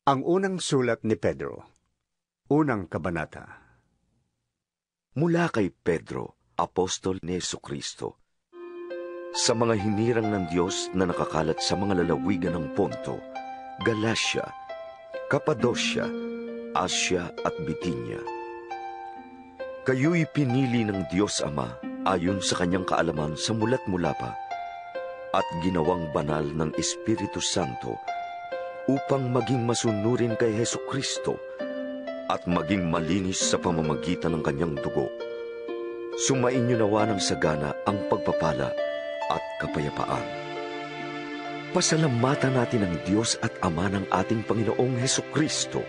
Ang unang sulat ni Pedro, unang kabanata. Mula kay Pedro, apostol ni Jesucristo, sa mga hinirang ng Diyos na nakakalat sa mga lalawigan ng Ponto, Galacia, Cappadocia, Asia at Bithynia. Kayo'y pinili ng Diyos Ama ayon sa kanyang kaalaman sa mulat-mula pa at ginawang banal ng Espiritu Santo upang maging masunurin kay Jesucristo at maging malinis sa pamamagitan ng kanyang dugo. Sumainyo nawa ng sagana ang pagpapala at kapayapaan. Pasalamatan natin ang Diyos at Ama ng ating Panginoong Jesucristo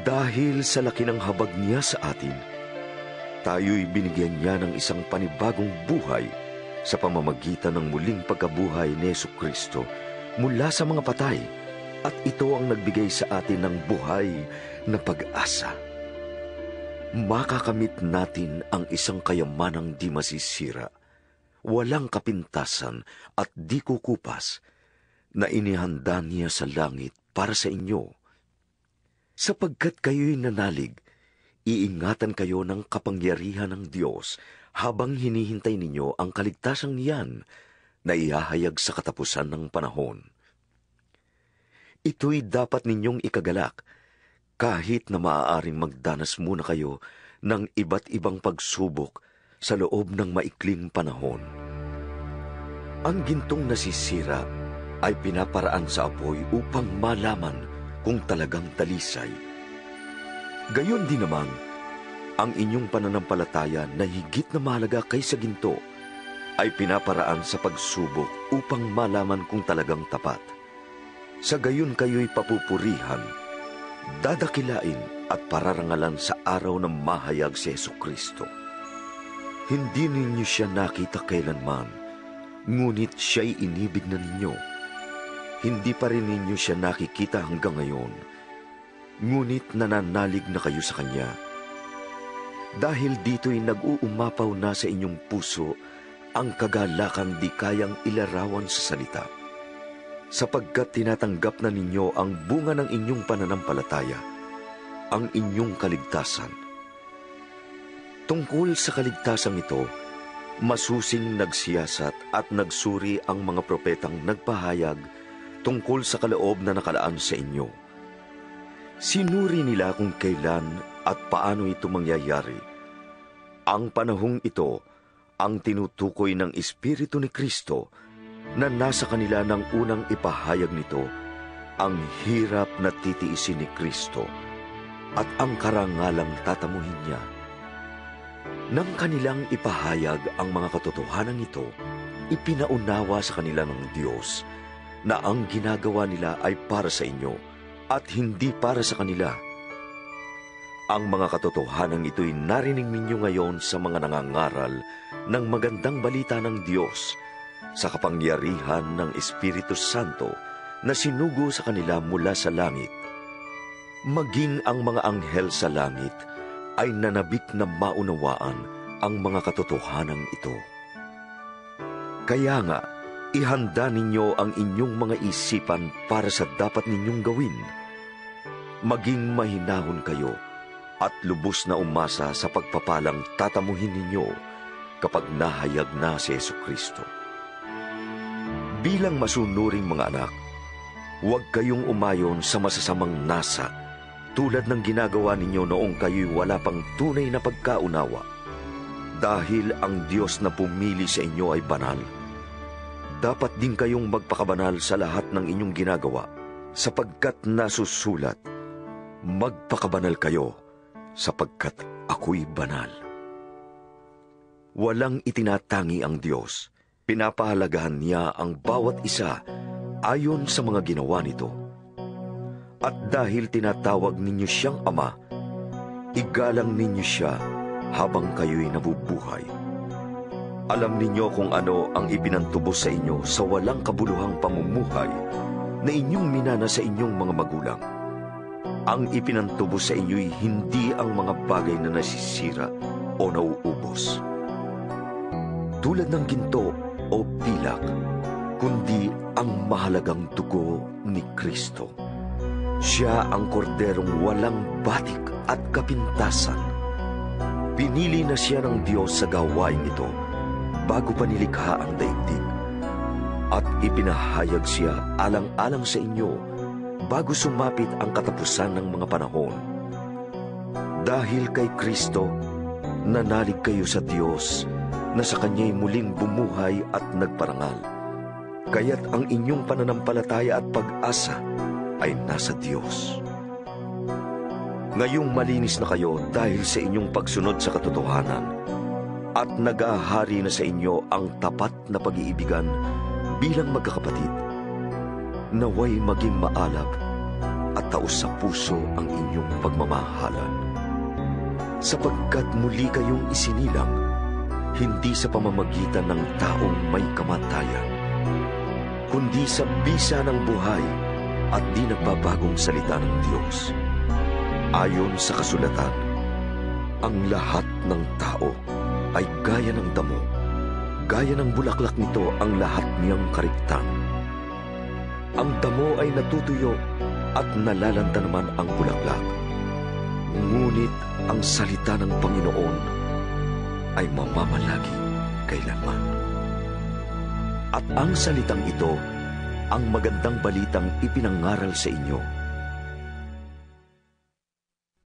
dahil sa laki ng habag niya sa atin, tayo'y binigyan niya ng isang panibagong buhay sa pamamagitan ng muling pagkabuhay ni Jesucristo mula sa mga patay, at ito ang nagbigay sa atin ng buhay na pag-asa. Makakamit natin ang isang kayamanang di masisira, walang kapintasan at di kukupas, na inihanda niya sa langit para sa inyo. Sapagkat kayo'y nanalig, iingatan kayo ng kapangyarihan ng Diyos habang hinihintay ninyo ang kaligtasang niyan na ihahayag sa katapusan ng panahon. Ito'y dapat ninyong ikagalak kahit na maaaring magdanas muna kayo ng iba't ibang pagsubok sa loob ng maikling panahon. Ang gintong nasisira ay pinaparaan sa apoy upang malaman kung talagang talisay. Gayon din naman, ang inyong pananampalataya na higit na mahalaga kaysa ginto ay pinaparaan sa pagsubok upang malaman kung talagang tapat. Sa gayon kayo'y papupurihan, dadakilain at pararangalan sa araw ng mahayag si Jesucristo. Hindi ninyo siya nakita kailanman, ngunit siya'y inibig na ninyo. Hindi pa rin ninyo siya nakikita hanggang ngayon, ngunit nananalig na kayo sa Kanya. Dahil dito'y nag-uumapaw na sa inyong puso ang kagalakang di kayang ilarawan sa salita, sapagkat tinatanggap na ninyo ang bunga ng inyong pananampalataya, ang inyong kaligtasan. Tungkol sa kaligtasang ito, masusing nagsiyasat at nagsuri ang mga propetang nagpahayag tungkol sa kaloob na nakalaan sa inyo. Sinuri nila kung kailan at paano ito mangyayari. Ang panahong ito ang tinutukoy ng Espiritu ni Kristo na nasa kanila nang unang ipahayag nito ang hirap na titiisin ni Kristo at ang karangalang tatamuhin niya. Nang kanilang ipahayag ang mga katotohanan ito, ipinaunawa sa kanila ng Diyos na ang ginagawa nila ay para sa inyo at hindi para sa kanila. Ang mga katotohanan ito'y narinig ninyo ngayon sa mga nangangaral ng magandang balita ng Diyos sa kapangyarihan ng Espiritu Santo na sinugo sa kanila mula sa langit. Maging ang mga anghel sa langit ay nanabik na maunawaan ang mga katotohanan ito. Kaya nga, ihanda ninyo ang inyong mga isipan para sa dapat ninyong gawin. Maging mahinahon kayo at lubos na umasa sa pagpapalang tatamuhin ninyo kapag nahayag na si Jesucristo. Bilang masunuring mga anak, huwag kayong umayon sa masasamang nasa tulad ng ginagawa ninyo noong kayo'y wala pang tunay na pagkaunawa. Dahil ang Diyos na pumili sa inyo ay banal, dapat din kayong magpakabanal sa lahat ng inyong ginagawa, sapagkat nasusulat, magpakabanal kayo, sapagkat ako'y banal. Walang itinatangi ang Diyos. Pinapahalagahan niya ang bawat isa ayon sa mga ginawa nito. At dahil tinatawag ninyo siyang Ama, igalang ninyo siya habang kayo'y nabubuhay. Alam ninyo kung ano ang ibinantubos sa inyo sa walang kabuluhang pamumuhay na inyong minana sa inyong mga magulang. Ang ipinantubos sa inyo'y hindi ang mga bagay na nasisira o nauubos, tulad ng ginto o pilak, kundi ang mahalagang dugo ni Kristo. Siya ang korderong walang batik at kapintasan. Pinili na siya ng Diyos sa gawain ito bago pa nilikha ang daigdig. At ipinahayag siya alang-alang sa inyo bago sumapit ang katapusan ng mga panahon. Dahil kay Kristo, nanalig kayo sa Diyos na sa Kanya'y muling bumuhay at nagparangal. Kaya't ang inyong pananampalataya at pag-asa ay nasa Diyos. Ngayong malinis na kayo dahil sa inyong pagsunod sa katotohanan at nag-ahari na sa inyo ang tapat na pag-iibigan bilang magkakapatid, naway maging maalab at taos sa puso ang inyong pagmamahalan. Sapagkat muli kayong isinilang, hindi sa pamamagitan ng taong may kamatayan, kundi sa bisa ng buhay at di nagbabagong salita ng Diyos. Ayon sa kasulatan, ang lahat ng tao ay gaya ng damo, gaya ng bulaklak nito ang lahat niyang kariktan. Ang damo ay natutuyo at nalalanta naman ang bulaklak. Ngunit ang salita ng Panginoon ay mamamalagi kailanman. At ang salitang ito, ang magandang balitang ipinangaral sa inyo,